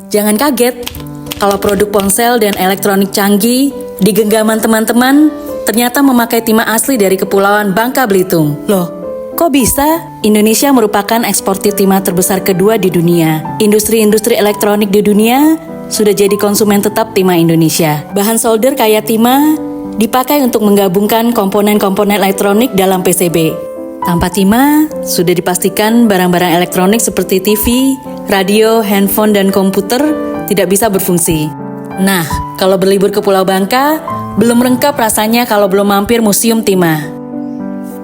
Jangan kaget, kalau produk ponsel dan elektronik canggih di genggaman teman-teman ternyata memakai timah asli dari Kepulauan Bangka Belitung. Loh, kok bisa? Indonesia merupakan eksportir timah terbesar kedua di dunia. Industri-industri elektronik di dunia sudah jadi konsumen tetap timah Indonesia. Bahan solder kaya timah dipakai untuk menggabungkan komponen-komponen elektronik dalam PCB. Tanpa timah, sudah dipastikan barang-barang elektronik seperti TV, radio, handphone, dan komputer tidak bisa berfungsi. Nah, kalau berlibur ke Pulau Bangka, belum lengkap rasanya kalau belum mampir Museum Timah.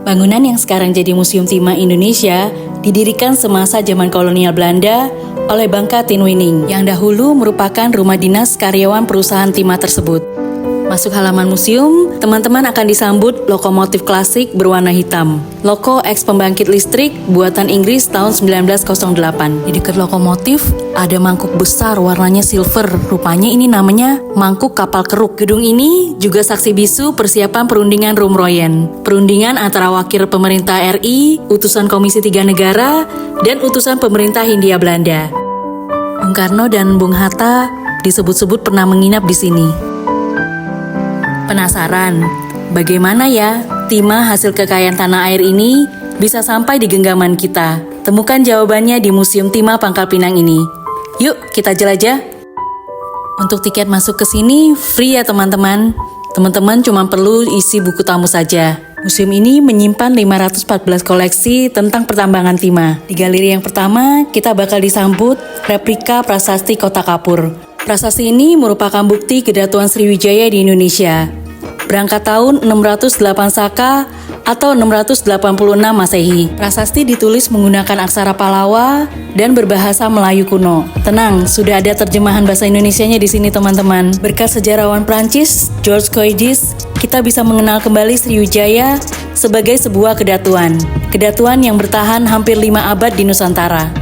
Bangunan yang sekarang jadi Museum Timah Indonesia didirikan semasa zaman kolonial Belanda oleh Bangka Tinwining, yang dahulu merupakan rumah dinas karyawan perusahaan timah tersebut. Masuk halaman museum, teman-teman akan disambut lokomotif klasik berwarna hitam. Loko eks pembangkit listrik buatan Inggris tahun 1908. Di dekat lokomotif ada mangkuk besar warnanya silver. Rupanya ini namanya mangkuk kapal keruk. Gedung ini juga saksi bisu persiapan perundingan Rumroyen. Perundingan antara wakil pemerintah RI, utusan Komisi 3 Negara, dan utusan pemerintah Hindia Belanda. Bung Karno dan Bung Hatta disebut-sebut pernah menginap di sini. Penasaran, bagaimana ya timah hasil kekayaan tanah air ini bisa sampai di genggaman kita? Temukan jawabannya di Museum Timah Pangkal Pinang ini. Yuk, kita jelajah. Untuk tiket masuk ke sini free ya teman-teman. Teman-teman cuma perlu isi buku tamu saja. Museum ini menyimpan 514 koleksi tentang pertambangan timah. Di galeri yang pertama, kita bakal disambut replika prasasti Kota Kapur. Prasasti ini merupakan bukti kedatuan Sriwijaya di Indonesia. Berangkat tahun 608 Saka atau 686 Masehi. Prasasti ditulis menggunakan aksara Palawa dan berbahasa Melayu kuno. Tenang, sudah ada terjemahan bahasa Indonesianya di sini teman-teman. Berkat sejarawan Prancis, George Coydis, kita bisa mengenal kembali Sriwijaya sebagai sebuah kedatuan. Kedatuan yang bertahan hampir 5 abad di Nusantara.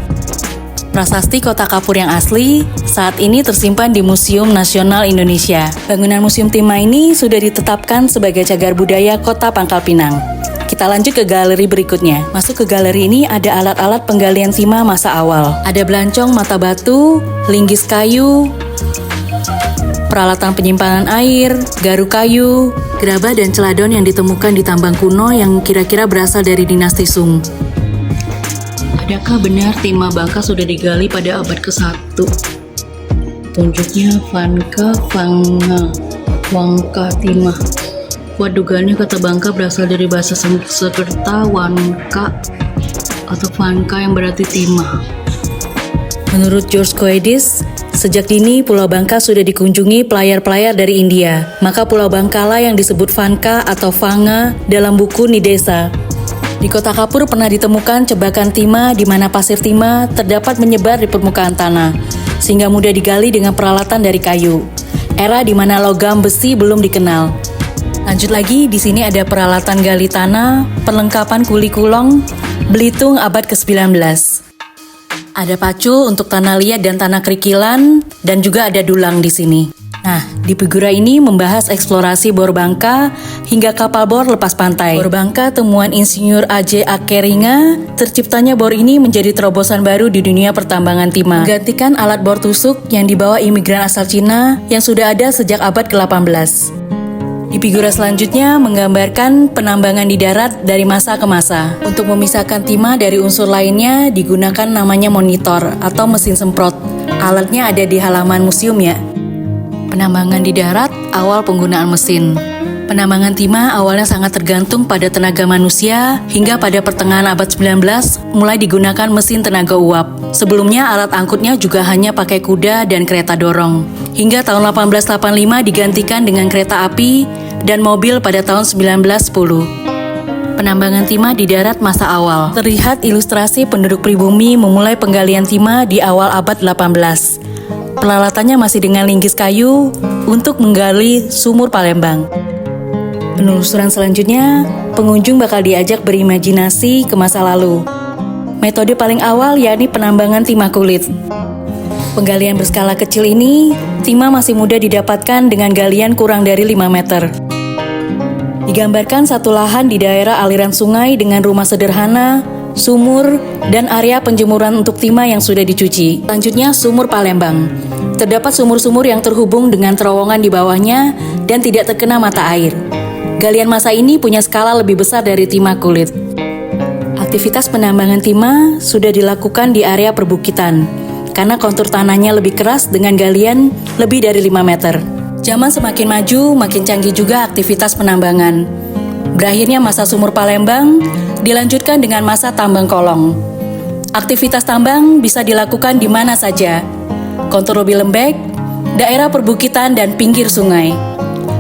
Prasasti Kota Kapur yang asli saat ini tersimpan di Museum Nasional Indonesia. Bangunan Museum Timah ini sudah ditetapkan sebagai cagar budaya Kota Pangkal Pinang. Kita lanjut ke galeri berikutnya. Masuk ke galeri ini ada alat-alat penggalian timah masa awal. Ada belancong mata batu, linggis kayu, peralatan penyimpanan air, garu kayu, gerabah dan celadon yang ditemukan di tambang kuno yang kira-kira berasal dari dinasti Sung. Adakah benar timah Bangka sudah digali pada abad ke-1? Tunjuknya Vanka, Vanga, Wangka, Timah. Kuat dugaannya kata Bangka berasal dari bahasa Sanskerta Wanka atau Vanka yang berarti timah. Menurut George Coydis, sejak dini Pulau Bangka sudah dikunjungi pelayar-pelayar dari India. Maka Pulau Bangkala yang disebut Vanka atau Vanga dalam buku Nidesa. Di Kota Kapur pernah ditemukan cebakan timah di mana pasir timah terdapat menyebar di permukaan tanah, sehingga mudah digali dengan peralatan dari kayu. Era di mana logam besi belum dikenal. Lanjut lagi, di sini ada peralatan gali tanah, perlengkapan kuli kulong, Belitung abad ke-19. Ada pacul untuk tanah liat dan tanah kerikilan, dan juga ada dulang di sini. Nah, di figura ini membahas eksplorasi bor Bangka hingga kapal bor lepas pantai. Bor Bangka temuan Insinyur A.J. Akeringa, terciptanya bor ini menjadi terobosan baru di dunia pertambangan timah. Menggantikan alat bor tusuk yang dibawa imigran asal Cina yang sudah ada sejak abad ke-18. Di figura selanjutnya menggambarkan penambangan di darat dari masa ke masa. Untuk memisahkan timah dari unsur lainnya digunakan namanya monitor atau mesin semprot. Alatnya ada di halaman museum ya. Penambangan di darat, awal penggunaan mesin. Penambangan timah awalnya sangat tergantung pada tenaga manusia, hingga pada pertengahan abad 19 mulai digunakan mesin tenaga uap. Sebelumnya alat angkutnya juga hanya pakai kuda dan kereta dorong. Hingga tahun 1885 digantikan dengan kereta api dan mobil pada tahun 1910. Penambangan timah di darat masa awal. Terlihat ilustrasi penduduk pribumi memulai penggalian timah di awal abad 18. Peralatannya masih dengan linggis kayu untuk menggali sumur Palembang. Penelusuran selanjutnya, pengunjung bakal diajak berimajinasi ke masa lalu. Metode paling awal yakni penambangan timah kulit. Penggalian berskala kecil ini, timah masih mudah didapatkan dengan galian kurang dari 5 meter. Digambarkan satu lahan di daerah aliran sungai dengan rumah sederhana, sumur, dan area penjemuran untuk timah yang sudah dicuci. Selanjutnya, sumur Palembang. Terdapat sumur-sumur yang terhubung dengan terowongan di bawahnya dan tidak terkena mata air. Galian massa ini punya skala lebih besar dari timah kulit. Aktivitas penambangan timah sudah dilakukan di area perbukitan, karena kontur tanahnya lebih keras dengan galian lebih dari 5 meter. Zaman semakin maju, makin canggih juga aktivitas penambangan. Berakhirnya masa sumur Palembang dilanjutkan dengan masa tambang kolong. Aktivitas tambang bisa dilakukan di mana saja, kontur lebih lembek, daerah perbukitan dan pinggir sungai.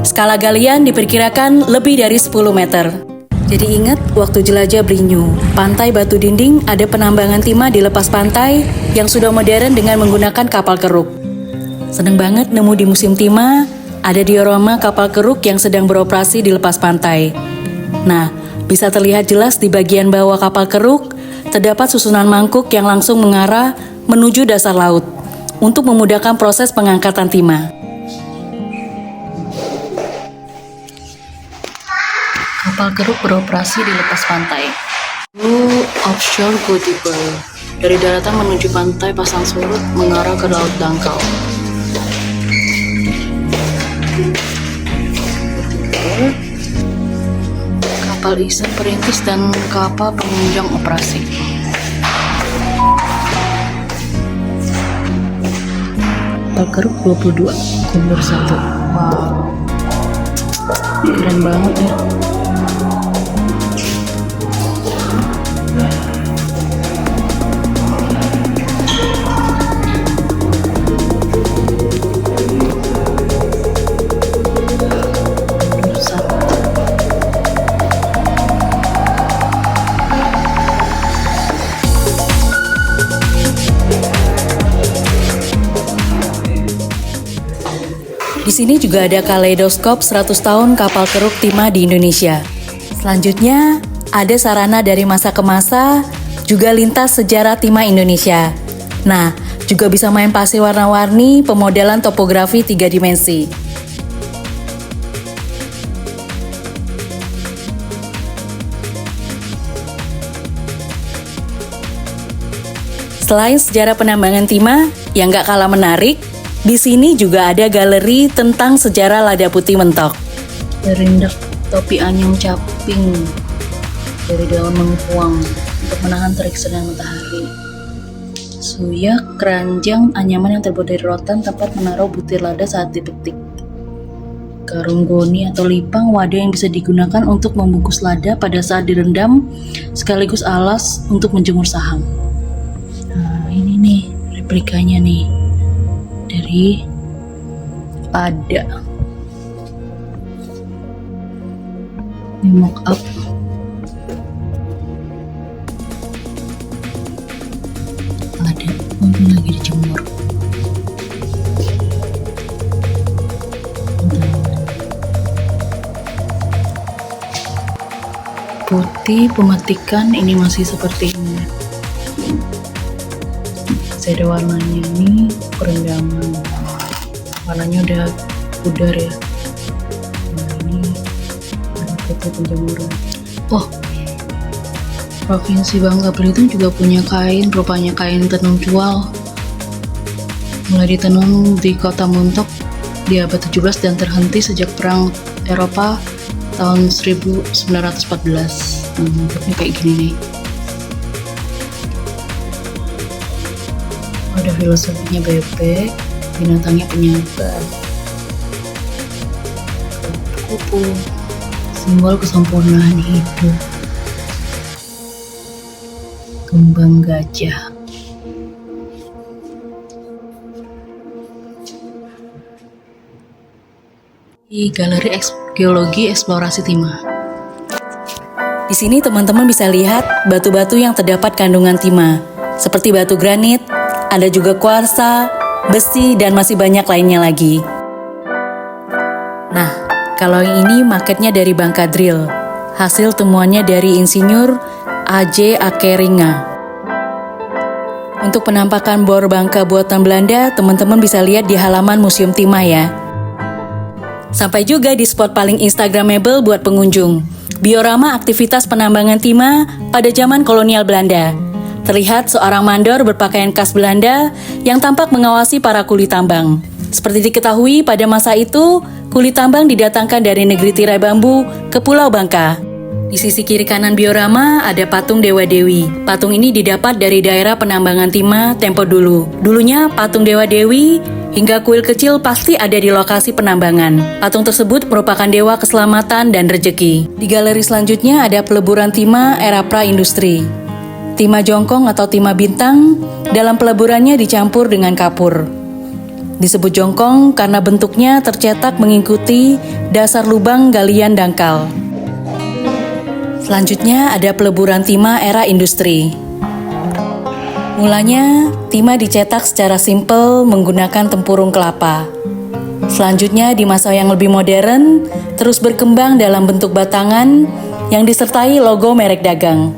Skala galian diperkirakan lebih dari 10 meter. Jadi ingat, waktu jelajah Brinyu, Pantai Batu Dinding ada penambangan timah di lepas pantai yang sudah modern dengan menggunakan kapal keruk. Seneng banget nemu di museum timah, ada diorama kapal keruk yang sedang beroperasi di lepas pantai. Nah, bisa terlihat jelas di bagian bawah kapal keruk, terdapat susunan mangkuk yang langsung mengarah menuju dasar laut, untuk memudahkan proses pengangkatan timah. Kapal keruk beroperasi di lepas pantai. Blue Offshore Goodable. Dari daratan menuju pantai pasang surut mengarah ke Laut Dangkal. Kapal iset perintis dan kapal penunjang operasi. Kapal keruk 22, kumur 1. Wow, keren banget ya. Di sini juga ada kaleidoskop 100 tahun kapal keruk timah di Indonesia. Selanjutnya, ada sarana dari masa ke masa, juga lintas sejarah timah Indonesia. Nah, juga bisa main pasir warna-warni, pemodelan topografi 3 dimensi. Selain sejarah penambangan timah yang gak kalah menarik, di sini juga ada galeri tentang sejarah lada putih mentok. Berindak topi anyam caping dari daun mengkuang untuk menahan terik sinar matahari. Suyak, keranjang, anyaman yang terbuat dari rotan tempat menaruh butir lada saat dipetik. Karung goni atau lipang, wadah yang bisa digunakan untuk membungkus lada pada saat direndam, sekaligus alas untuk menjemur saham. Nah, ini nih replikanya nih dari lada. Ini mock up. Lada mungkin lagi dijemur. Putih pemetikan ini masih seperti ini. Ada warnanya ini perendaman, warnanya udah pudar ya. Nah, ini ada putih penjemuran. Oh, Provinsi Bangka Belitung juga punya kain, rupanya kain tenun cual. Mulai ditenun di kota Muntok di abad 17 dan terhenti sejak perang Eropa tahun 1914. Bentuknya kayak gini nih. Ada filosofinya bebek, binatangnya penyabar. Kupu, simbol kesempurnaan hidup. Kembang gajah. Di Galeri Geologi Eksplorasi Timah. Di sini teman-teman bisa lihat batu-batu yang terdapat kandungan timah, seperti batu granit, ada juga kuarsa, besi, dan masih banyak lainnya lagi. Nah, kalau yang ini marketnya dari Bangka Drill. Hasil temuannya dari Insinyur A.J. Akeringa. Untuk penampakan bor Bangka buatan Belanda, teman-teman bisa lihat di halaman Museum Timah ya. Sampai juga di spot paling instagramable buat pengunjung. Diorama aktivitas penambangan timah pada zaman kolonial Belanda. Terlihat seorang mandor berpakaian khas Belanda yang tampak mengawasi para kuli tambang. Seperti diketahui pada masa itu, kuli tambang didatangkan dari negeri tirai bambu ke Pulau Bangka. Di sisi kiri kanan diorama ada patung Dewa Dewi. Patung ini didapat dari daerah penambangan timah tempo dulu. Dulunya patung Dewa Dewi hingga kuil kecil pasti ada di lokasi penambangan. Patung tersebut merupakan dewa keselamatan dan rejeki. Di galeri selanjutnya ada peleburan timah era pra-industri. Timah jongkong atau timah bintang dalam peleburannya dicampur dengan kapur. Disebut jongkong karena bentuknya tercetak mengikuti dasar lubang galian dangkal. Selanjutnya ada peleburan timah era industri. Mulanya, timah dicetak secara simpel menggunakan tempurung kelapa. Selanjutnya di masa yang lebih modern, terus berkembang dalam bentuk batangan yang disertai logo merek dagang.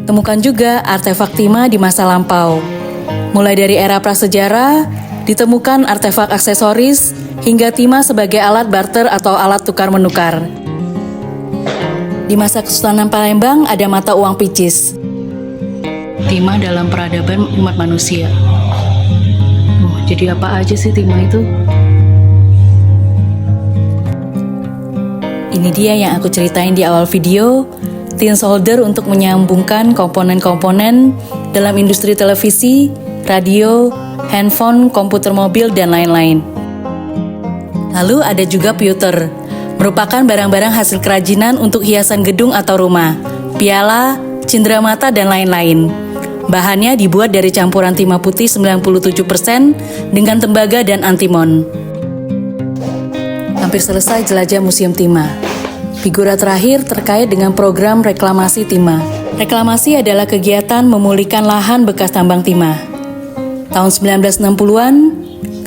Temukan juga artefak timah di masa lampau. Mulai dari era prasejarah, ditemukan artefak aksesoris hingga timah sebagai alat barter atau alat tukar-menukar. Di masa Kesultanan Palembang ada mata uang picis. Timah dalam peradaban umat manusia. Jadi apa aja sih timah itu? Ini dia yang aku ceritain di awal video, tin solder untuk menyambungkan komponen-komponen dalam industri televisi, radio, handphone, komputer mobil, dan lain-lain. Lalu ada juga pewter, merupakan barang-barang hasil kerajinan untuk hiasan gedung atau rumah, piala, cenderamata, dan lain-lain. Bahannya dibuat dari campuran timah putih 97% dengan tembaga dan antimon. Hampir selesai jelajah Museum Timah. Figura terakhir terkait dengan program reklamasi timah. Reklamasi adalah kegiatan memulihkan lahan bekas tambang timah. Tahun 1960-an,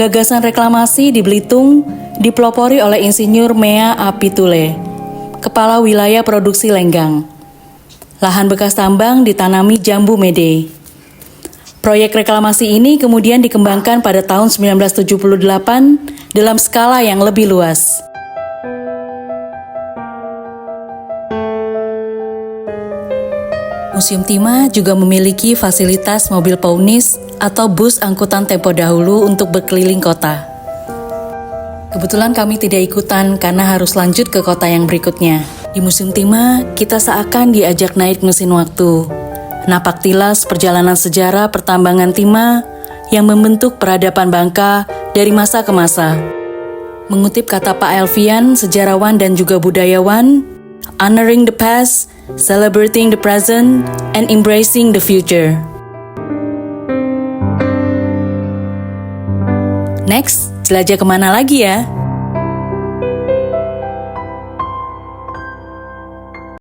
gagasan reklamasi di Belitung dipelopori oleh Insinyur Mea Apitule, Kepala Wilayah Produksi Lenggang. Lahan bekas tambang ditanami jambu mede. Proyek reklamasi ini kemudian dikembangkan pada tahun 1978 dalam skala yang lebih luas. Museum Timah juga memiliki fasilitas mobil paunis atau bus angkutan tempo dahulu untuk berkeliling kota. Kebetulan kami tidak ikutan karena harus lanjut ke kota yang berikutnya. Di Museum Timah, kita seakan diajak naik mesin waktu. Napak tilas perjalanan sejarah pertambangan timah yang membentuk peradaban Bangka dari masa ke masa. Mengutip kata Pak Elvian, sejarawan dan juga budayawan, honoring the past, celebrating the present, and embracing the future. Next, jelajah kemana lagi ya?